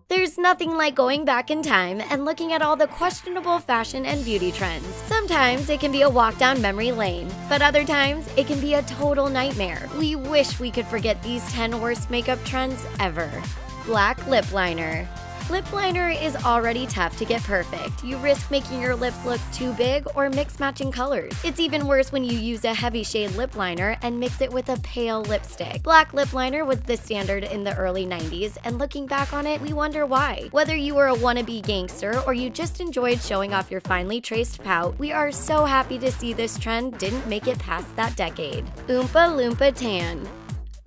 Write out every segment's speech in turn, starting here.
There's nothing like going back in time and looking at all the questionable fashion and beauty trends. Sometimes it can be a walk down memory lane, but other times it can be a total nightmare. We wish we could forget these 10 worst makeup trends ever. Black lip liner. Lip liner is already tough to get perfect. You risk making your lips look too big or mix matching colors. It's even worse when you use a heavy shade lip liner and mix it with a pale lipstick. Black lip liner was the standard in the early 90s, and looking back on it, we wonder why. Whether you were a wannabe gangster or you just enjoyed showing off your finely traced pout, we are so happy to see this trend didn't make it past that decade. Oompa Loompa tan.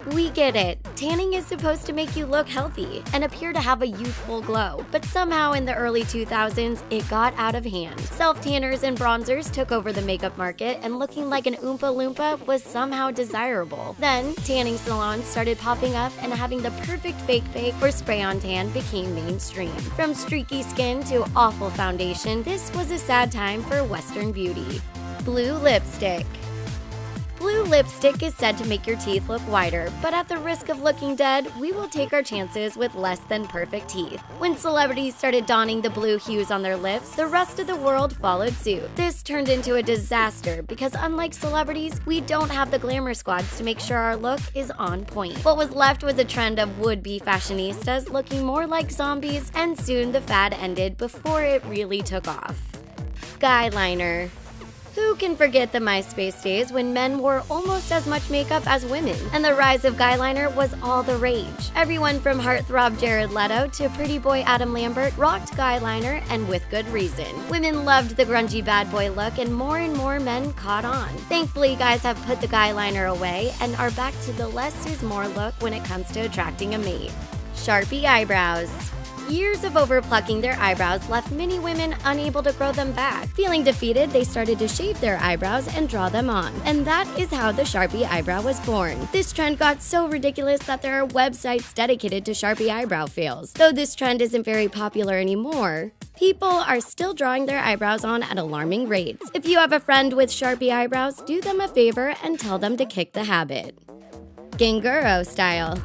We get it. Tanning is supposed to make you look healthy and appear to have a youthful glow, but somehow in the early 2000s, it got out of hand. Self-tanners and bronzers took over the makeup market, and looking like an Oompa Loompa was somehow desirable. Then, tanning salons started popping up, and having the perfect fake bake or spray-on tan became mainstream. From streaky skin to awful foundation, this was a sad time for Western beauty. Blue lipstick. Blue lipstick is said to make your teeth look whiter, but at the risk of looking dead, we will take our chances with less than perfect teeth. When celebrities started donning the blue hues on their lips, the rest of the world followed suit. This turned into a disaster because unlike celebrities, we don't have the glamour squads to make sure our look is on point. What was left was a trend of would-be fashionistas looking more like zombies, and soon the fad ended before it really took off. Guy liner. Who can forget the MySpace days when men wore almost as much makeup as women, and the rise of guy liner was all the rage. Everyone from heartthrob Jared Leto to pretty boy Adam Lambert rocked guy liner, and with good reason. Women loved the grungy bad boy look, and more men caught on. Thankfully, guys have put the guy liner away and are back to the less is more look when it comes to attracting a mate. Sharpie eyebrows. Years of overplucking their eyebrows left many women unable to grow them back. Feeling defeated, they started to shave their eyebrows and draw them on. And that is how the Sharpie eyebrow was born. This trend got so ridiculous that there are websites dedicated to Sharpie eyebrow fails. Though this trend isn't very popular anymore, people are still drawing their eyebrows on at alarming rates. If you have a friend with Sharpie eyebrows, do them a favor and tell them to kick the habit. Ganguro style.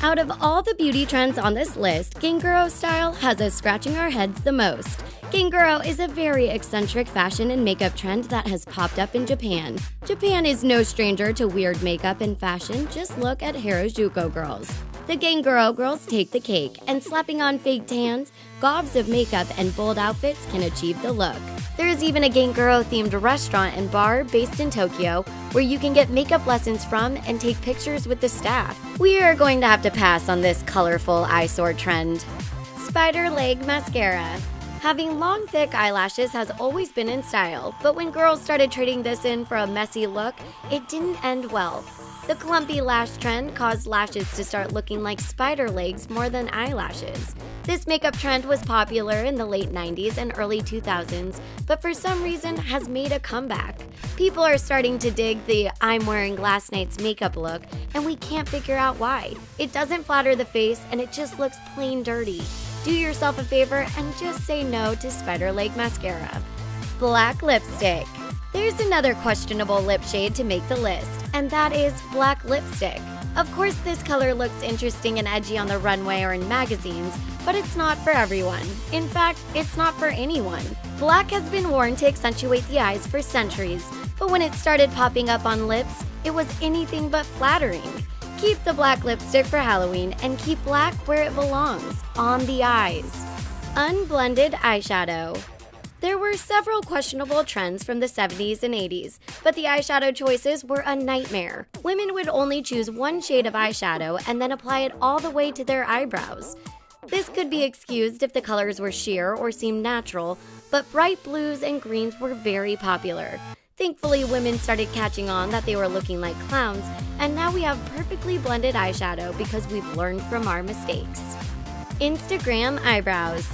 Out of all the beauty trends on this list, Ganguro style has us scratching our heads the most. Ganguro is a very eccentric fashion and makeup trend that has popped up in Japan. Japan is no stranger to weird makeup and fashion, just look at Harajuku girls. The Ganguro girls take the cake, and slapping on fake tans, gobs of makeup, and bold outfits can achieve the look. There is even a Ganguro-themed restaurant and bar based in Tokyo where you can get makeup lessons from and take pictures with the staff. We are going to have to pass on this colorful eyesore trend. Spider leg mascara. Having long, thick eyelashes has always been in style, but when girls started trading this in for a messy look, it didn't end well. The clumpy lash trend caused lashes to start looking like spider legs more than eyelashes. This makeup trend was popular in the late 90s and early 2000s, but for some reason has made a comeback. People are starting to dig the I'm wearing last night's makeup look, and we can't figure out why. It doesn't flatter the face, and it just looks plain dirty. Do yourself a favor and just say no to spider leg mascara. Black lipstick. There's another questionable lip shade to make the list, and that is black lipstick. Of course, this color looks interesting and edgy on the runway or in magazines, but it's not for everyone. In fact, it's not for anyone. Black has been worn to accentuate the eyes for centuries, but when it started popping up on lips, it was anything but flattering. Keep the black lipstick for Halloween and keep black where it belongs, on the eyes. Unblended eyeshadow. There were several questionable trends from the 70s and 80s, but the eyeshadow choices were a nightmare. Women would only choose one shade of eyeshadow and then apply it all the way to their eyebrows. This could be excused if the colors were sheer or seemed natural, but bright blues and greens were very popular. Thankfully, women started catching on that they were looking like clowns, and now we have perfectly blended eyeshadow because we've learned from our mistakes. Instagram eyebrows.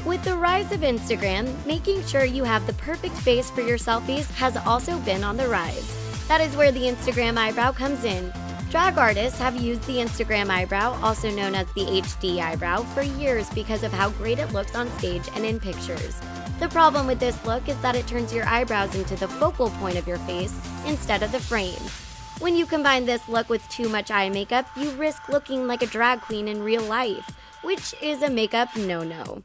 With the rise of Instagram, making sure you have the perfect face for your selfies has also been on the rise. That is where the Instagram eyebrow comes in. Drag artists have used the Instagram eyebrow, also known as the HD eyebrow, for years because of how great it looks on stage and in pictures. The problem with this look is that it turns your eyebrows into the focal point of your face instead of the frame. When you combine this look with too much eye makeup, you risk looking like a drag queen in real life, which is a makeup no-no.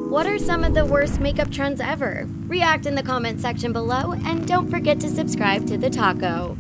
What are some of the worst makeup trends ever? React in the comment section below, and don't forget to subscribe to The Taco.